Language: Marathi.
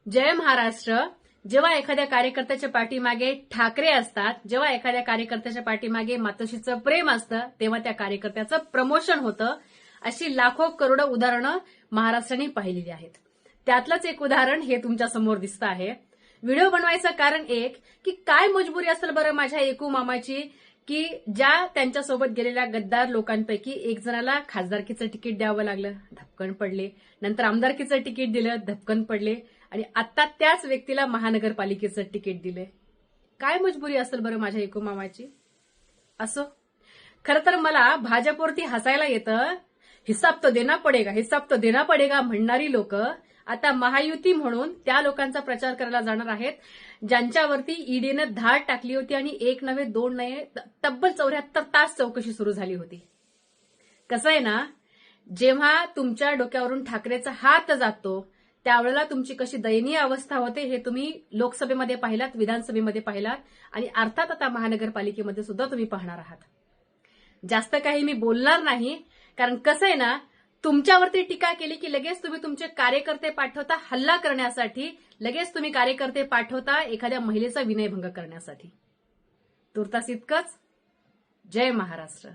जय महाराष्ट्र. जेव्हा एखाद्या कार्यकर्त्याच्या पाठीमागे ठाकरे असतात, जेव्हा एखाद्या कार्यकर्त्याच्या पाठीमागे मातोश्रीचं प्रेम असतं, तेव्हा त्या कार्यकर्त्याचं प्रमोशन होतं. अशी लाखो करोडो उदाहरणं महाराष्ट्राने पाहिलेली आहेत. त्यातलंच एक उदाहरण हे तुमच्या समोर दिसतं आहे. व्हिडिओ बनवायचं कारण एक की काय मजबुरी असेल बरं माझ्या एकू मामाची, की ज्या त्यांच्यासोबत गेलेल्या गद्दार लोकांपैकी एक जणाला खासदारकीचं तिकीट द्यावं लागलं, धपकन पडले. नंतर आमदारकीचं तिकीट दिलं, धपकन पडले. आणि आता त्याच व्यक्तीला महानगरपालिकेचं तिकीट दिलंय. काय मजबुरी असेल बरं माझ्या एकू मामाची. असो, खरं तर मला भाजपवरती हसायला येतं. हिसाब तो देना पडेगा, हिसाब तो देना पडेगा म्हणणारी लोक आता महायुती म्हणून त्या लोकांचा प्रचार करायला जाणार आहेत, ज्यांच्यावरती ईडीनं धाड टाकली होती आणि एक नव्हे दोन नव्हे तब्बल 74 तास चौकशी सुरू झाली होती. कसं आहे ना, जेव्हा तुमच्या डोक्यावरून ठाकरेचा हात जातो त्यावेळेला तुमची कशी दयनीय अवस्था होते हे तुम्ही लोकसभेमध्ये पाहिलात, विधानसभेमध्ये पाहिलात आणि अर्थात आता महानगरपालिकेमध्ये सुद्धा तुम्ही पाहणार आहात. जास्त काही मी बोलणार नाही, कारण कसं आहे ना, तुमच्यावरती टीका केली की लगेच तुम्ही तुमचे कार्यकर्ते पाठवता हल्ला करण्यासाठी, लगेच तुम्ही कार्यकर्ते पाठवता एखाद्या महिलेचा विनयभंग करण्यासाठी. तुर्तास इतकंच. जय महाराष्ट्र.